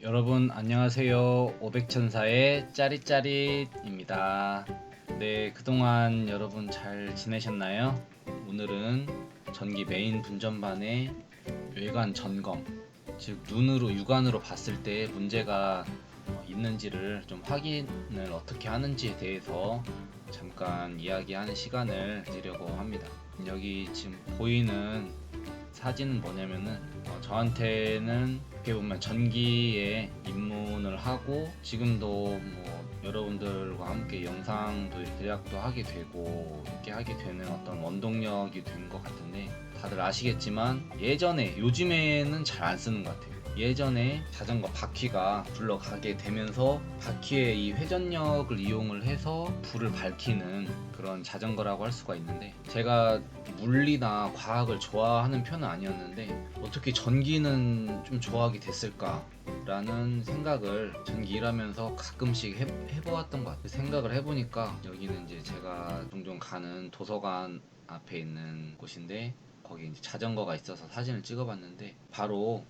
여러분 안녕하세요. 오백천사의 짜릿짜릿입니다. 네, 그동안 여러분 잘 지내셨나요? 오늘은 전기 메인 분전반의 외관 점검, 즉 눈으로 육안으로 봤을 때 문제가 있는지를 좀 확인을 어떻게 하는지에 대해서 잠깐 이야기하는 시간을 드리려고 합니다. 여기 지금 보이는 사진은 뭐냐면은 저한테는 어떻게 보면 전기에 입문을 하고 지금도 뭐 여러분들과 함께 영상도 제작도 하게 되고 이렇게 하게 되는 어떤 원동력이 된 것 같은데, 다들 아시겠지만 예전에, 요즘에는 잘 안 쓰는 것 같아요. 예전에 자전거 바퀴가 굴러가게 되면서 바퀴의 이 회전력을 이용을 해서 불을 밝히는 그런 자전거라고 할 수가 있는데, 제가 물리나 과학을 좋아하는 편은 아니었는데 어떻게 전기는 좀 좋아하게 됐을까 라는 생각을 전기 일하면서 가끔씩 해보았던 것 같아요. 생각을 해보니까 여기는 이제 제가 종종 가는 도서관 앞에 있는 곳인데, 거기 이제 자전거가 있어서 사진을 찍어봤는데, 바로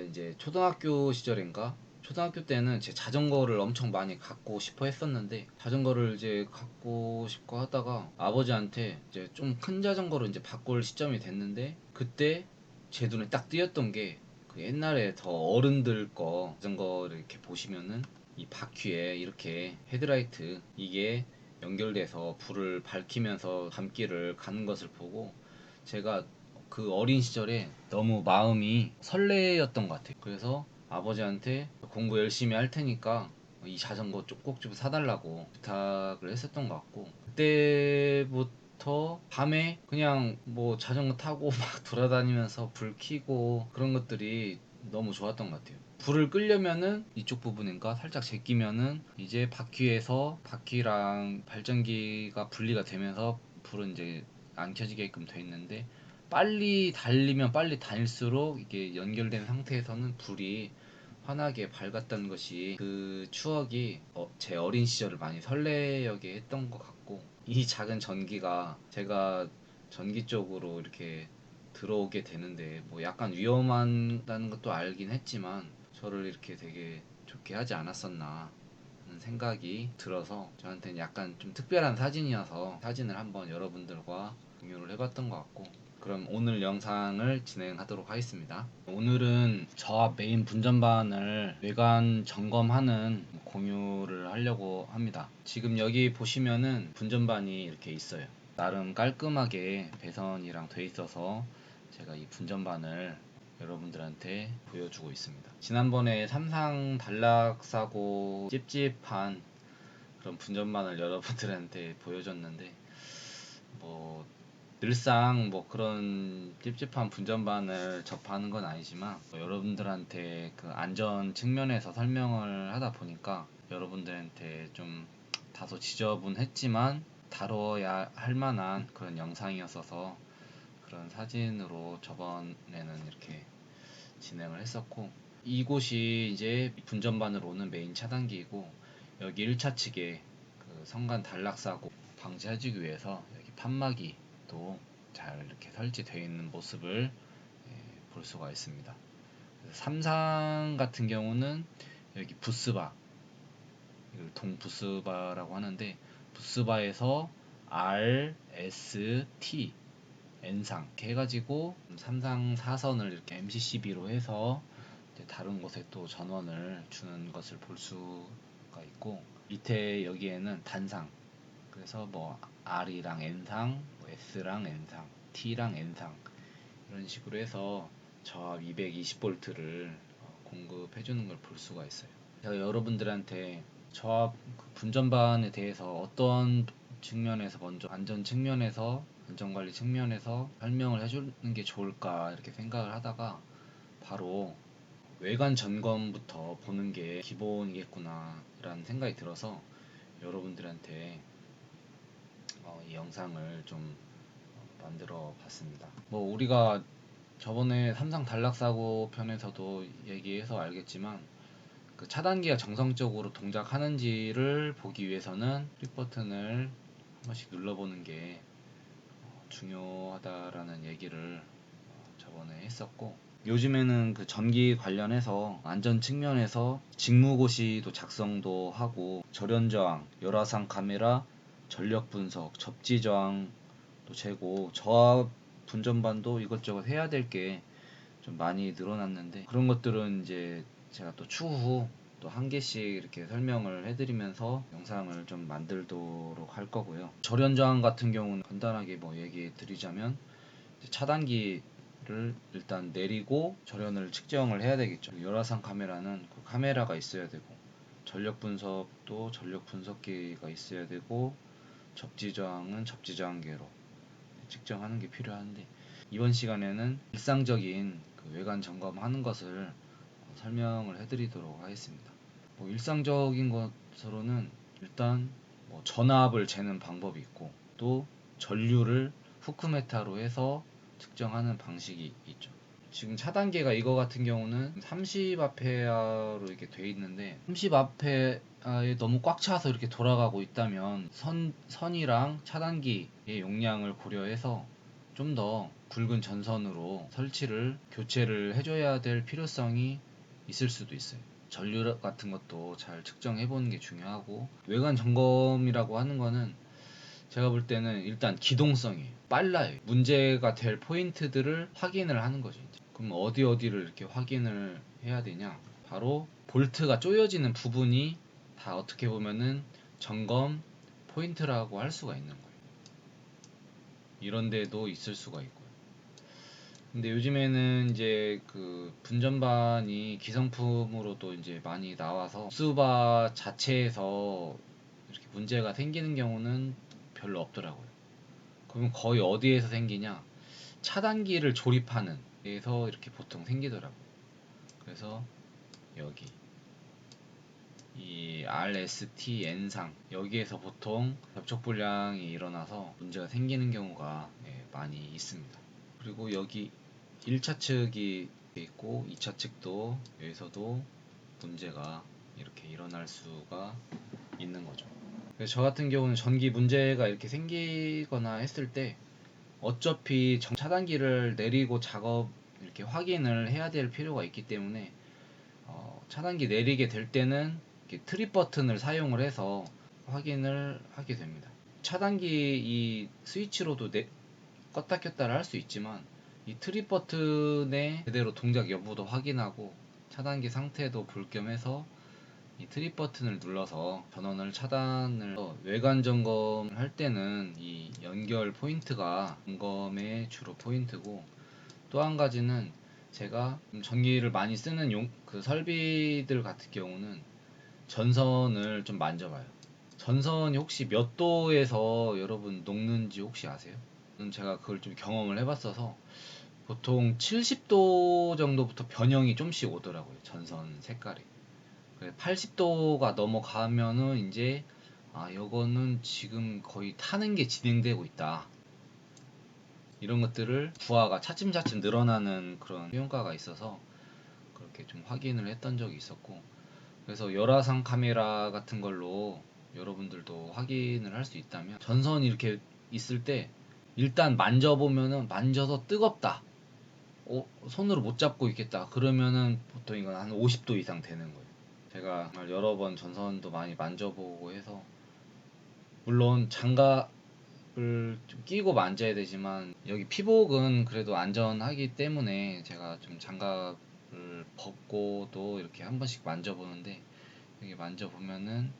이제 초등학교 시절인가? 초등학교 때는 제 자전거를 엄청 많이 갖고 싶어 했었는데, 자전거를 이제 갖고 싶고 하다가 아버지한테 이제 좀 큰 자전거로 이제 바꿀 시점이 됐는데, 그때 제 눈에 딱 띄었던 게, 그 옛날에 더 어른들 거 자전거를 이렇게 보시면은 이 바퀴에 이렇게 헤드라이트 이게 연결돼서 불을 밝히면서 밤길을 가는 것을 보고, 제가 그 어린 시절에 너무 마음이 설레였던 것 같아요. 그래서 아버지한테 공부 열심히 할 테니까 이 자전거 꼭 좀 사달라고 부탁을 했었던 것 같고, 그때부터 밤에 그냥 뭐 자전거 타고 막 돌아다니면서 불 켜고 그런 것들이 너무 좋았던 것 같아요. 불을 끄려면은 이쪽 부분인가 살짝 제끼면은 이제 바퀴에서 바퀴랑 발전기가 분리가 되면서 불은 이제 안 켜지게끔 돼 있는데, 빨리 달리면 빨리 다닐수록 이게 연결된 상태에서는 불이 환하게 밝았던 것이, 그 추억이 제 어린 시절을 많이 설레게 했던 것 같고, 이 작은 전기가 제가 전기 쪽으로 이렇게 들어오게 되는데 뭐 약간 위험하다는 것도 알긴 했지만 저를 이렇게 되게 좋게 하지 않았었나 하는 생각이 들어서, 저한테는 약간 좀 특별한 사진이어서 사진을 한번 여러분들과 공유를 해봤던 것 같고, 그럼 오늘 영상을 진행하도록 하겠습니다. 오늘은 저 메인 분전반을 외관 점검하는 공유를 하려고 합니다. 지금 여기 보시면은 분전반이 이렇게 있어요. 나름 깔끔하게 배선이랑 돼 있어서 제가 이 분전반을 여러분들한테 보여주고 있습니다. 지난번에 삼상 단락 사고 찝찝한 그런 분전반을 여러분들한테 보여줬는데, 뭐 늘상 뭐 그런 찝찝한 분전반을 접하는 건 아니지만, 뭐 여러분들한테 그 안전 측면에서 설명을 하다 보니까 여러분들한테 좀 다소 지저분했지만 다뤄야 할 만한 그런 영상이었어서 그런 사진으로 저번에는 이렇게 진행을 했었고, 이곳이 이제 분전반으로 오는 메인 차단기이고, 여기 1차 측에 그 성간 단락사고 방지해주기 위해서 여기 판막이 또 잘 이렇게 설치되어 있는 모습을 볼 수가 있습니다. 삼상 같은 경우는 여기 부스바, 이걸 동 부스바라고 하는데, 부스바에서 R, S, T, N상 이렇게 해가지고 삼상 사선을 이렇게 MCCB로 해서 다른 곳에 또 전원을 주는 것을 볼 수가 있고, 밑에 여기에는 단상, 그래서 뭐 R이랑 N상, 뭐 S랑 N상, T랑 N상 이런 식으로 해서 저압 220V를 공급해 주는 걸 볼 수가 있어요. 제가 여러분들한테 저압 분전반에 대해서 어떤 측면에서, 먼저 안전 측면에서, 안전관리 측면에서 설명을 해주는 게 좋을까 이렇게 생각을 하다가, 바로 외관 점검부터 보는 게 기본이겠구나 라는 생각이 들어서 여러분들한테 이 영상을 좀 만들어 봤습니다. 뭐 우리가 저번에 삼성 단락사고 편에서도 얘기해서 알겠지만, 그 차단기가 정상적으로 동작하는지를 보기 위해서는 퀵 버튼을 한 번씩 눌러보는 게 중요하다라는 얘기를 저번에 했었고, 요즘에는 그 전기 관련해서 안전 측면에서 직무고시도 작성도 하고 절연저항, 열화상 카메라, 전력 분석, 접지 저항도 재고 저압 분전반도 이것저것 해야 될 게 좀 많이 늘어났는데, 그런 것들은 이제 제가 또 추후 또 한 개씩 이렇게 설명을 해드리면서 영상을 좀 만들도록 할 거고요. 절연저항 같은 경우는 간단하게 뭐 얘기해 드리자면, 차단기를 일단 내리고 절연을 측정을 해야 되겠죠. 열화상 카메라는 그 카메라가 있어야 되고, 전력 분석도 전력 분석기가 있어야 되고, 접지 저항은 접지 저항계로 측정하는 게 필요한데, 이번 시간에는 일상적인 그 외관 점검하는 것을 설명을 해드리도록 하겠습니다. 뭐 일상적인 것으로는 일단 뭐 전압을 재는 방법이 있고, 또 전류를 후크메타로 해서 측정하는 방식이 있죠. 지금 차단계가 이거 같은 경우는 30A로 이렇게 돼 있는데, 30A에 너무 꽉 차서 이렇게 돌아가고 있다면 선이랑 차단기의 용량을 고려해서 좀 더 굵은 전선으로 교체를 해줘야 될 필요성이 있을 수도 있어요. 전류 같은 것도 잘 측정해 보는 게 중요하고, 외관 점검이라고 하는 거는 제가 볼 때는 일단 기동성이에요. 빨라요. 문제가 될 포인트들을 확인을 하는 거죠. 이제. 그럼 어디를 이렇게 확인을 해야 되냐? 바로 볼트가 쪼여지는 부분이 다 어떻게 보면은 점검 포인트라고 할 수가 있는 거예요. 이런 데도 있을 수가 있고요. 근데 요즘에는 이제 그 분전반이 기성품으로도 이제 많이 나와서 부스바 자체에서 이렇게 문제가 생기는 경우는 별로 없더라고요. 그러면 거의 어디에서 생기냐? 차단기를 조립하는 데에서 이렇게 보통 생기더라고요. 그래서 여기 이 RST N상 여기에서 보통 접촉 불량이 일어나서 문제가 생기는 경우가 많이 있습니다. 그리고 여기 1차 측이 있고 2차 측도 여기서도 문제가 이렇게 일어날 수가 있는 거죠. 그래서 저 같은 경우는 전기 문제가 이렇게 생기거나 했을 때 어차피 차단기를 내리고 작업 이렇게 확인을 해야 될 필요가 있기 때문에 차단기 내리게 될 때는 이렇게 트립 버튼을 사용을 해서 확인을 하게 됩니다. 차단기 이 스위치로도 껐다 켰다를 할 수 있지만, 이 트립 버튼의 제대로 동작 여부도 확인하고 차단기 상태도 볼 겸해서 이 트립 버튼을 눌러서 전원을 차단을 외관 점검을 할 때는 이 연결 포인트가 점검의 주로 포인트고, 또 한 가지는 제가 전기를 많이 쓰는 그 설비들 같은 경우는 전선을 좀 만져봐요. 전선이 혹시 몇 도에서 여러분 녹는지 혹시 아세요? 제가 그걸 좀 경험을 해봤어서 보통 70도 정도부터 변형이 좀씩 오더라고요. 전선 색깔이. 80도가 넘어가면은 이제 요거는 지금 거의 타는 게 진행되고 있다. 이런 것들을 부하가 차츰차츰 늘어나는 그런 효과가 있어서 그렇게 좀 확인을 했던 적이 있었고, 그래서 열화상 카메라 같은 걸로 여러분들도 확인을 할 수 있다면, 전선이 이렇게 있을 때 일단 만져보면은 만져서 뜨겁다, 손으로 못 잡고 있겠다, 그러면은 보통 이건 한 50도 이상 되는 거예요. 제가 정말 여러 번 전선도 많이 만져보고 해서, 물론 장갑을 좀 끼고 만져야 되지만 여기 피복은 그래도 안전하기 때문에 제가 좀 장갑을 벗고도 이렇게 한 번씩 만져보는데, 여기 만져보면은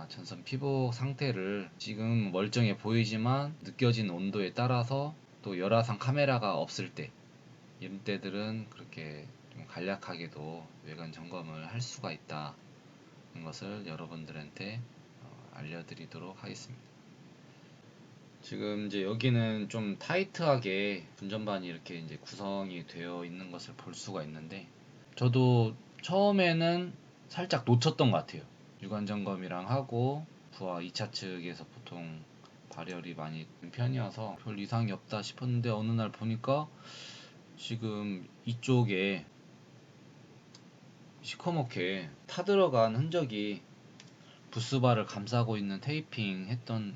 전선 피복 상태를 지금 멀쩡해 보이지만 느껴진 온도에 따라서, 또 열화상 카메라가 없을 때 이런 때들은 그렇게 좀 간략하게도 외관 점검을 할 수가 있다는 것을 여러분들한테 알려드리도록 하겠습니다. 지금 이제 여기는 좀 타이트하게 분전반이 이렇게 이제 구성이 되어 있는 것을 볼 수가 있는데, 저도 처음에는 살짝 놓쳤던 것 같아요. 유관 점검이랑 하고 부하 2차 측에서 보통 발열이 많이 된 편이어서 별 이상이 없다 싶었는데, 어느 날 보니까 지금 이쪽에 시커멓게 타들어간 흔적이, 부스바를 감싸고 있는 테이핑 했던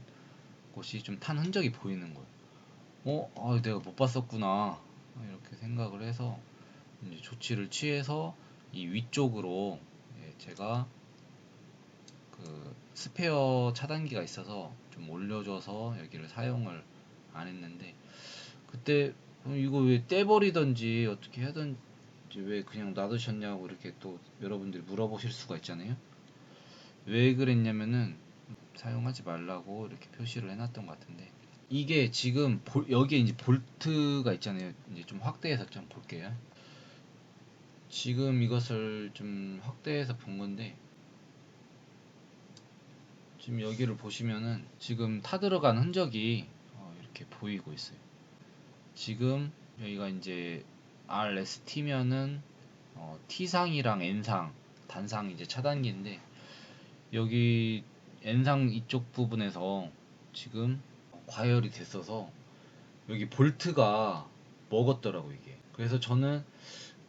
곳이 좀 탄 흔적이 보이는 거예요. 내가 못 봤었구나, 이렇게 생각을 해서 이제 조치를 취해서 이 위쪽으로 제가 그 스페어 차단기가 있어서 좀 올려줘서 여기를 사용을 안 했는데, 그때 이거 왜 떼버리던지 어떻게 하던지 왜 그냥 놔두셨냐고 이렇게 또 여러분들이 물어보실 수가 있잖아요. 왜 그랬냐면은 사용하지 말라고 이렇게 표시를 해놨던 것 같은데, 이게 지금 여기에 이제 볼트가 있잖아요. 이제 좀 확대해서 좀 볼게요. 지금 이것을 좀 확대해서 본 건데, 지금 여기를 보시면은 지금 타 들어간 흔적이 이렇게 보이고 있어요. 지금 여기가 이제 RST면은 T상이랑 N상, 단상 이제 차단기인데, 여기 N상 이쪽 부분에서 지금 과열이 됐어서 여기 볼트가 먹었더라고 이게. 그래서 저는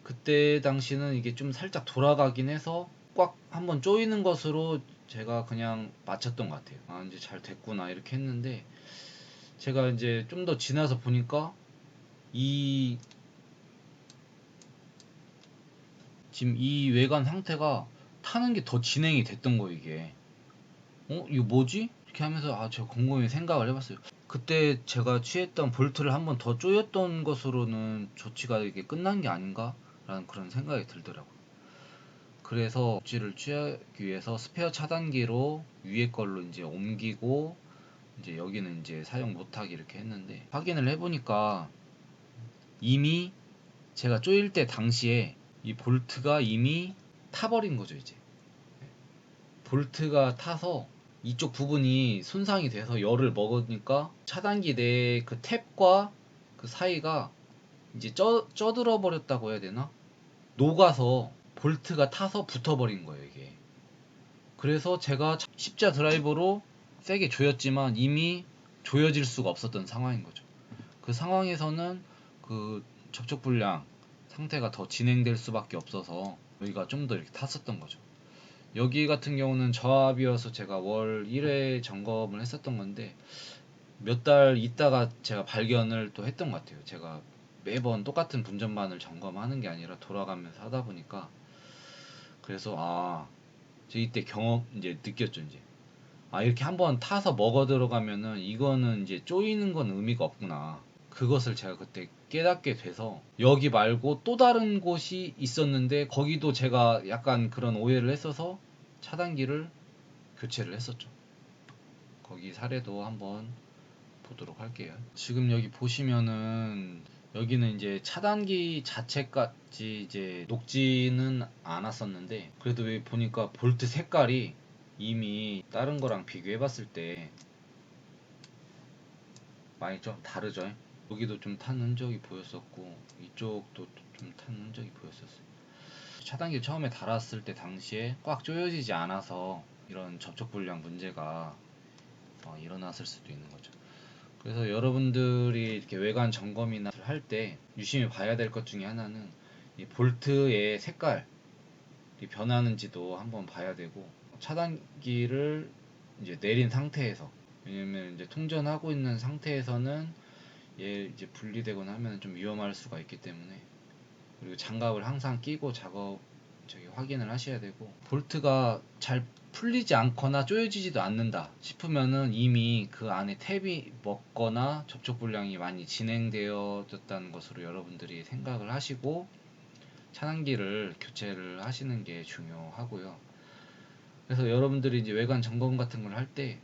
그때 당시는 이게 좀 살짝 돌아가긴 해서 꽉 한번 조이는 것으로 제가 그냥 맞췄던 것 같아요. 아, 이제 잘 됐구나 이렇게 했는데, 제가 이제 좀 더 지나서 보니까 이 지금 이 외관 상태가 타는 게 더 진행이 됐던 거예요 이게. 이거 뭐지? 이렇게 하면서 제가 곰곰이 생각을 해봤어요. 그때 제가 취했던 볼트를 한번 더 조였던 것으로는 조치가 이게 끝난 게 아닌가? 라는 그런 생각이 들더라고요. 그래서 조치를 취하기 위해서 스페어 차단기로 위에 걸로 이제 옮기고, 이제 여기는 이제 사용 못하게 이렇게 했는데, 확인을 해보니까 이미 제가 조일 때 당시에 이 볼트가 이미 타버린 거죠 이제. 볼트가 타서 이쪽 부분이 손상이 돼서 열을 먹으니까 차단기 내 그 탭과 그 사이가 이제 쪄들어 버렸다고 해야 되나? 녹아서 볼트가 타서 붙어버린 거예요 이게. 그래서 제가 십자 드라이버로 세게 조였지만 이미 조여질 수가 없었던 상황인 거죠. 그 상황에서는 그 접촉 불량 상태가 더 진행될 수밖에 없어서 여기가 좀 더 이렇게 탔었던 거죠. 여기 같은 경우는 저압이어서 제가 월 1회 점검을 했었던 건데, 몇 달 있다가 제가 발견을 또 했던 것 같아요. 제가 매번 똑같은 분전반을 점검하는 게 아니라 돌아가면서 하다 보니까, 그래서 저 이때 경험 이제 느꼈죠 이제. 이렇게 한번 타서 먹어 들어가면은 이거는 이제 조이는 건 의미가 없구나. 그것을 제가 그때 깨닫게 돼서, 여기 말고 또 다른 곳이 있었는데 거기도 제가 약간 그런 오해를 했어서 차단기를 교체를 했었죠. 거기 사례도 한번 보도록 할게요. 지금 여기 보시면은 여기는 이제 차단기 자체까지 이제 녹지는 않았었는데, 그래도 여기 보니까 볼트 색깔이 이미 다른 거랑 비교해 봤을 때 많이 좀 다르죠. 여기도 좀 탄 흔적이 보였었고 이쪽도 좀 탄 흔적이 보였었어요. 차단기를 처음에 달았을 때 당시에 꽉 조여지지 않아서 이런 접촉 불량 문제가 일어났을 수도 있는 거죠. 그래서 여러분들이 이렇게 외관 점검이나 할 때 유심히 봐야 될 것 중에 하나는 이 볼트의 색깔이 변하는지도 한번 봐야 되고, 차단기를 이제 내린 상태에서, 왜냐면 이제 통전하고 있는 상태에서는 얘 이제 분리되거나 하면 좀 위험할 수가 있기 때문에, 그리고 장갑을 항상 끼고 확인을 하셔야 되고, 볼트가 잘 풀리지 않거나 조여지지도 않는다 싶으면은 이미 그 안에 탭이 먹거나 접촉 불량이 많이 진행되어졌다는 것으로 여러분들이 생각을 하시고 차단기를 교체를 하시는 게 중요하고요. 그래서 여러분들이 이제 외관 점검 같은 걸 할 때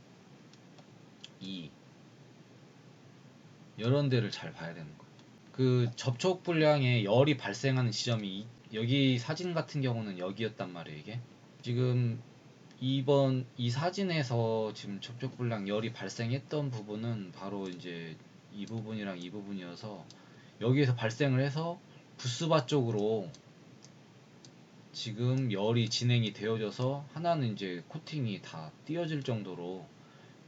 이런 데를 잘 봐야 되는 거예요. 그 접촉 불량에 열이 발생하는 지점이 여기 사진 같은 경우는 여기였단 말이에요 이게. 지금 이번 이 사진에서 지금 접촉 불량 열이 발생했던 부분은 바로 이제 이 부분이랑 이 부분이어서, 여기에서 발생을 해서 부스바 쪽으로 지금 열이 진행이 되어져서 하나는 이제 코팅이 다 띄어질 정도로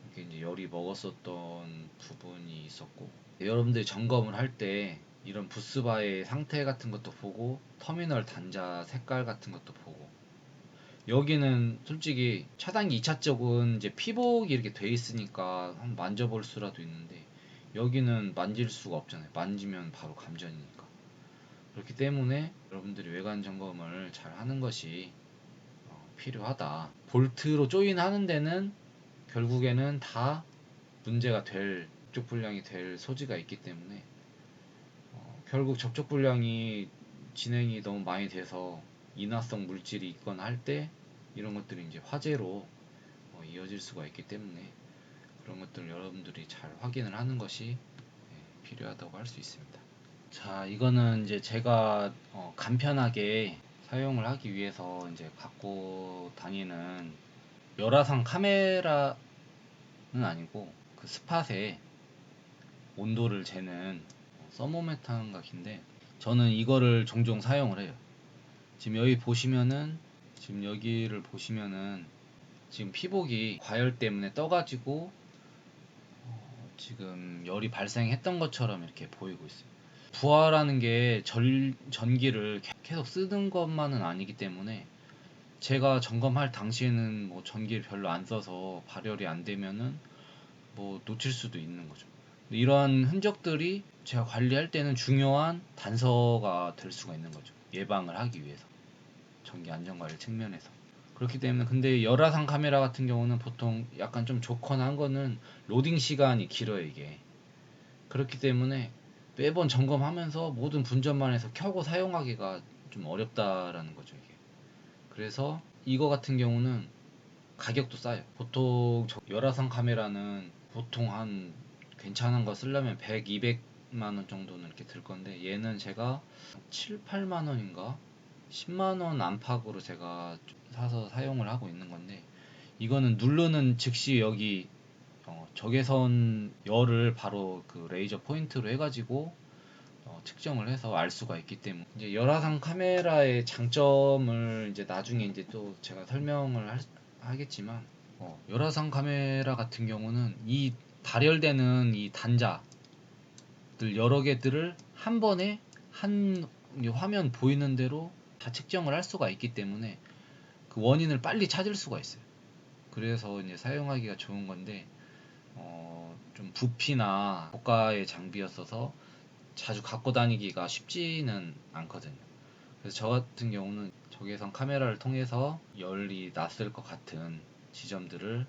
이렇게 이제 열이 먹었었던 부분이 있었고, 여러분들이 점검을 할 때 이런 부스바의 상태 같은 것도 보고 터미널 단자 색깔 같은 것도 보고, 여기는 솔직히 차단기 2차 쪽은 이제 피복이 이렇게 돼 있으니까 한번 만져볼 수라도 있는데, 여기는 만질 수가 없잖아요. 만지면 바로 감전이니까. 그렇기 때문에 여러분들이 외관 점검을 잘 하는 것이 필요하다. 볼트로 조인하는 데는 결국에는 다 문제가 될 접촉 불량이 될 소지가 있기 때문에 결국 접촉 불량이 진행이 너무 많이 돼서 인화성 물질이 있거나 할 때 이런 것들이 이제 화재로 이어질 수가 있기 때문에 그런 것들을 여러분들이 잘 확인을 하는 것이 필요하다고 할 수 있습니다. 자, 이거는 이제 제가 간편하게 사용을 하기 위해서 이제 갖고 다니는 열화상 카메라는 아니고 그 스팟에 온도를 재는 서모메터 한각인데 저는 이거를 종종 사용을 해요. 지금 여기 보시면은 지금 여기를 보시면은 지금 피복이 과열 때문에 떠가지고 지금 열이 발생했던 것처럼 이렇게 보이고 있어요. 부하라는 게 전기를 계속 쓰는 것만은 아니기 때문에 제가 점검할 당시에는 뭐 전기를 별로 안 써서 발열이 안 되면은 뭐 놓칠 수도 있는 거죠. 이러한 흔적들이 제가 관리할 때는 중요한 단서가 될 수가 있는 거죠. 예방을 하기 위해서. 전기 안전관리 측면에서. 그렇기 때문에 근데 열화상 카메라 같은 경우는 보통 약간 좀 좋거나 한 거는 로딩 시간이 길어요, 이게. 그렇기 때문에 매번 점검하면서 모든 분전만 해서 켜고 사용하기가 좀 어렵다라는 거죠, 이게. 그래서 이거 같은 경우는 가격도 싸요. 보통 열화상 카메라는 보통 한 괜찮은 거 쓰려면 100, 200만 원 정도는 이렇게 들 건데 얘는 제가 7, 8만 원인가 10만 원 안팎으로 제가 사서 사용을 하고 있는 건데 이거는 누르는 즉시 여기 적외선 열을 바로 그 레이저 포인트로 해가지고 측정을 해서 알 수가 있기 때문에 이제 열화상 카메라의 장점을 이제 나중에 이제 또 제가 설명을 하겠지만 열화상 카메라 같은 경우는 이 발열되는 이 단자들 여러 개들을 한 번에 한 화면 보이는 대로 다 측정을 할 수가 있기 때문에 그 원인을 빨리 찾을 수가 있어요. 그래서 이제 사용하기가 좋은 건데 좀 부피나 고가의 장비였어서 자주 갖고 다니기가 쉽지는 않거든요. 그래서 저 같은 경우는 적외선 카메라를 통해서 열이 났을 것 같은 지점들을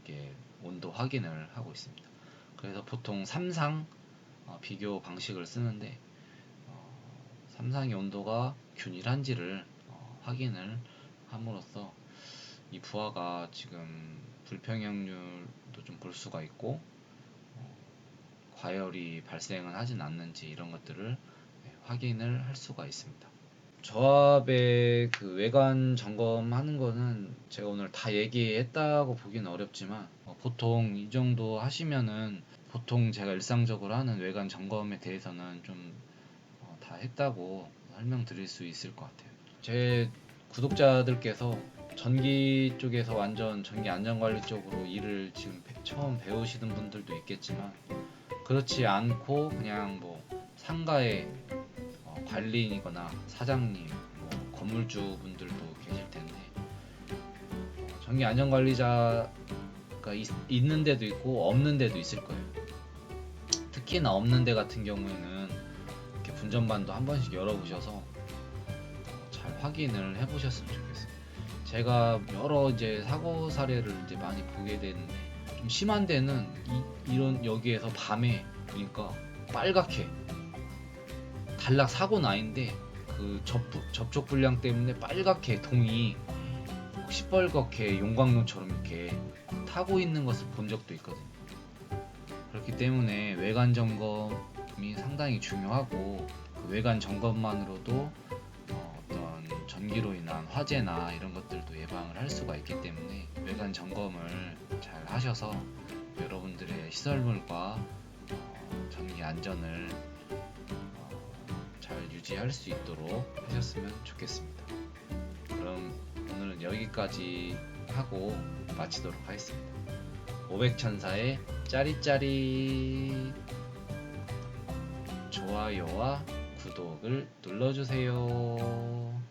이렇게 온도 확인을 하고 있습니다. 그래서 보통 삼상 비교 방식을 쓰는데 삼상의 온도가 균일한지를 확인을 함으로써 이 부하가 지금 불평형률도 좀 볼 수가 있고 과열이 발생은 하진 않는지 이런 것들을 확인을 할 수가 있습니다. 저압의 그 외관 점검하는 거는 제가 오늘 다 얘기했다고 보기는 어렵지만 보통 이 정도 하시면은 보통 제가 일상적으로 하는 외관 점검에 대해서는 좀 다 했다고 설명드릴 수 있을 것 같아요. 제 구독자들께서 전기 쪽에서 완전 전기 안전관리 쪽으로 일을 지금 처음 배우시는 분들도 있겠지만 그렇지 않고 그냥 뭐 상가의 관리인이거나 사장님, 뭐 건물주분들도 계실 텐데 전기 안전관리자가 있는 데도 있고 없는 데도 있을 거예요. 특히나 없는 데 같은 경우에는 이렇게 분전반도 한 번씩 열어보셔서 잘 확인을 해보셨으면 좋겠어요. 제가 여러 이제 사고 사례를 이제 많이 보게 되는데 좀 심한 데는 이런 여기에서 밤에 보니까 빨갛게 단락 사고 나인데 그 접촉 불량 때문에 빨갛게 동이 시뻘겋게 용광로처럼 이렇게 타고 있는 것을 본 적도 있거든요. 그렇기 때문에 외관 점검이 상당히 중요하고 그 외관 점검만으로도 어떤 전기로 인한 화재나 이런 것들도 예방을 할 수가 있기 때문에 외관 점검을 잘 하셔서 여러분들의 시설물과 전기 안전을 잘 유지할 수 있도록 하셨으면 좋겠습니다. 그럼 오늘은 여기까지 하고 마치도록 하겠습니다. 500천사의 짜릿짜릿 좋아요와 구독을 눌러주세요.